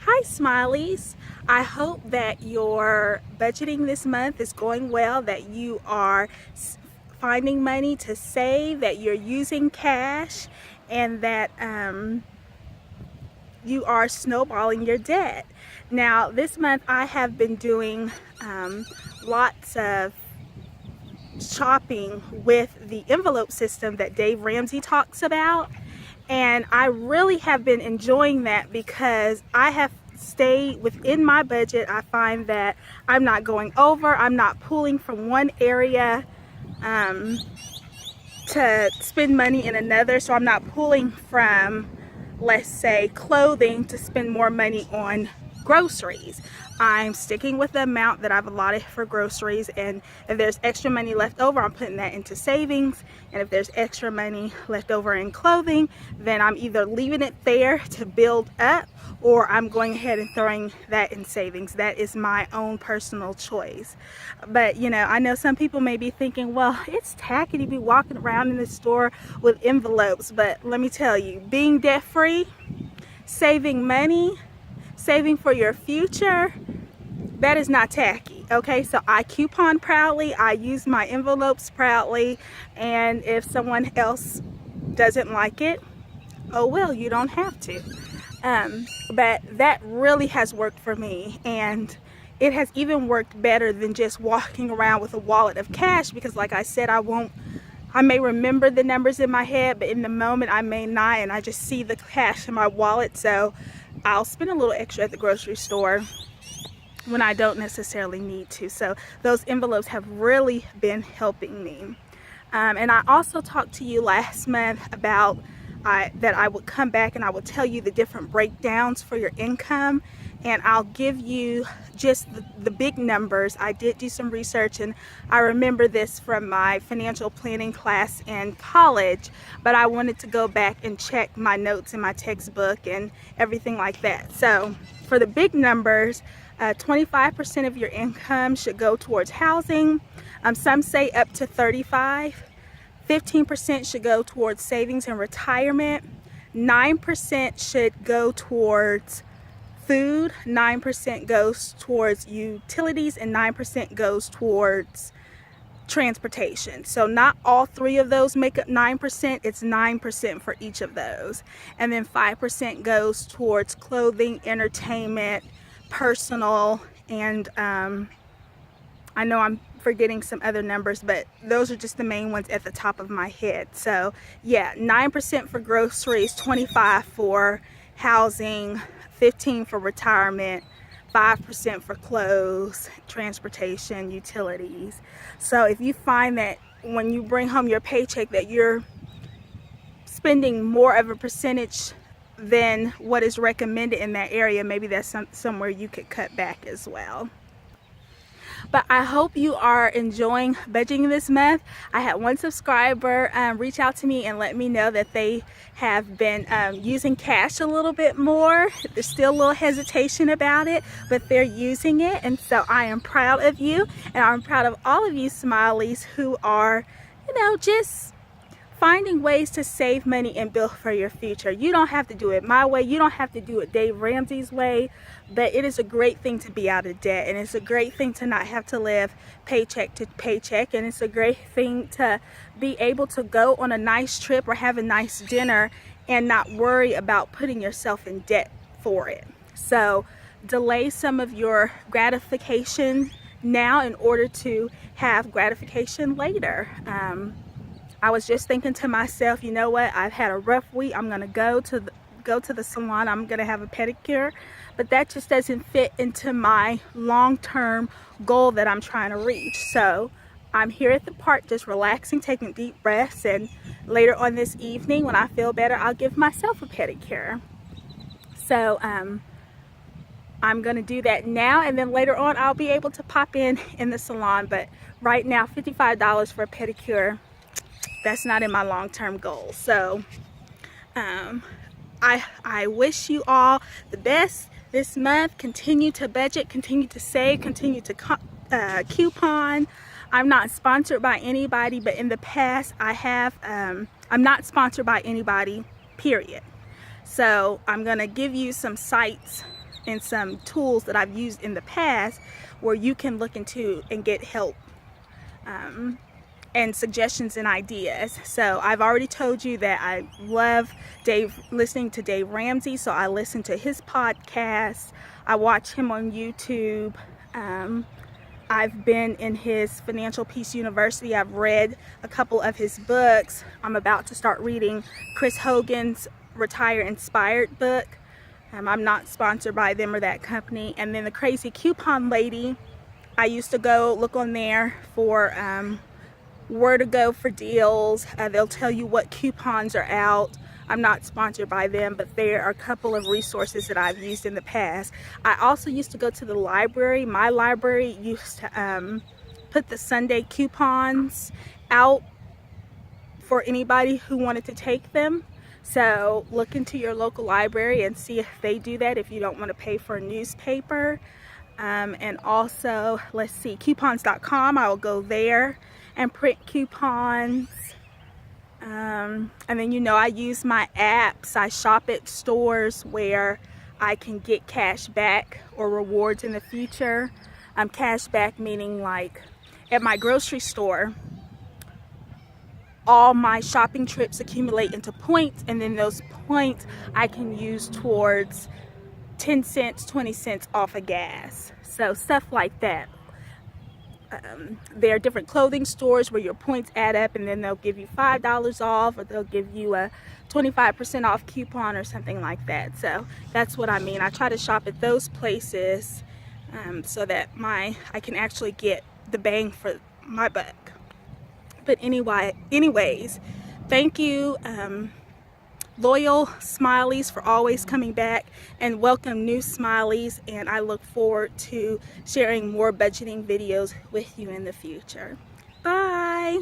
Hi Smileys. I hope that your budgeting this month is going well, that you are finding money to save, that you're using cash, and that you are snowballing your debt. Now this month I have been doing lots of shopping with the envelope system that Dave Ramsey talks about. And I really have been enjoying that because I have stayed within my budget. I find that I'm not going over, I'm not pulling from one area to spend money in another. So I'm not pulling from, let's say, clothing to spend more money on groceries. I'm sticking with the amount that I've allotted for groceries, and if there's extra money left over, I'm putting that into savings. And if there's extra money left over in clothing, then I'm either leaving it there to build up, or I'm going ahead and throwing that in savings. That is my own personal choice. But you know, I know some people may be thinking, well, it's tacky to be walking around in the store with envelopes. But let me tell you, being debt free, saving money, saving for your future, that is not tacky. Okay, so I coupon proudly, I use my envelopes proudly, and if someone else doesn't like it, oh well, you don't have to. But that really has worked for me, and it has even worked better than just walking around with a wallet of cash, because like I said, I may remember the numbers in my head, but in the moment I may not, and I just see the cash in my wallet. So I'll spend a little extra at the grocery store when I don't necessarily need to. So those envelopes have really been helping me. And I also talked to you last month about that I would come back and I would tell you the different breakdowns for your income, and I'll give you just the big numbers. I did do some research, and I remember this from my financial planning class in college, but I wanted to go back and check my notes in my textbook and everything like that. So for the big numbers, 25% of your income should go towards housing. Some say up to 35%. 15% should go towards savings and retirement. 9% should go towards food. 9% goes towards utilities, and 9% goes towards transportation. So not all three of those make up 9%. It's 9% for each of those. And then 5% goes towards clothing, entertainment, personal, and I know I'm forgetting some other numbers, but those are just the main ones at the top of my head. So yeah, 9% for groceries, 25% for housing, 15% for retirement, 5% for clothes, transportation, utilities. So if you find that when you bring home your paycheck that you're spending more of a percentage than what is recommended in that area, maybe that's somewhere you could cut back as well. But I hope you are enjoying budgeting this month. I had one subscriber reach out to me and let me know that they have been using cash a little bit more. There's still a little hesitation about it, but they're using it. And so I am proud of you, and I'm proud of all of you Smileys who are, you know, just finding ways to save money and build for your future. You don't have to do it my way. You don't have to do it Dave Ramsey's way, but it is a great thing to be out of debt, and it's a great thing to not have to live paycheck to paycheck, and it's a great thing to be able to go on a nice trip or have a nice dinner and not worry about putting yourself in debt for it. So delay some of your gratification now in order to have gratification later. I was just thinking to myself, you know what, I've had a rough week. I'm gonna go to the salon. I'm gonna have a pedicure, but that just doesn't fit into my long-term goal that I'm trying to reach. So I'm here at the park just relaxing, taking deep breaths, and later on this evening when I feel better, I'll give myself a pedicure. So I'm gonna do that now, and then later on I'll be able to pop in the salon. But right now, $55 for a pedicure, that's not in my long-term goal. So I wish you all the best this month. Continue to budget, continue to save, continue to coupon. I'm not sponsored by anybody, but in the past I have. I'm not sponsored by anybody, period. So I'm gonna give you some sites and some tools that I've used in the past where you can look into and get help and suggestions and ideas. So I've already told you that I love listening to Dave Ramsey, so I listen to his podcast. I watch him on YouTube. I've been in his Financial Peace University. I've read a couple of his books. I'm about to start reading Chris Hogan's Retire Inspired book. I'm not sponsored by them or that company. And then the Crazy Coupon Lady, I used to go look on there for where to go for deals. They'll tell you what coupons are out. I'm not sponsored by them, but there are a couple of resources that I've used in the past. I also used to go to the library. My library used to put the Sunday coupons out for anybody who wanted to take them. So look into your local library and see if they do that if you don't want to pay for a newspaper. And also, let's see, coupons.com, I will go there and print coupons. And then, you know, I use my apps. I shop at stores where I can get cash back or rewards in the future. Cash back meaning like at my grocery store, all my shopping trips accumulate into points, and then those points I can use towards 10 cents, 20 cents off of gas. So stuff like that. There are different clothing stores where your points add up, and then they'll give you $5 off, or they'll give you a 25% off coupon or something like that. So that's what I mean. I try to shop at those places so that I can actually get the bang for my buck. But anyways, thank you, loyal Smileys, for always coming back, and welcome new Smileys, and I look forward to sharing more budgeting videos with you in the future. Bye!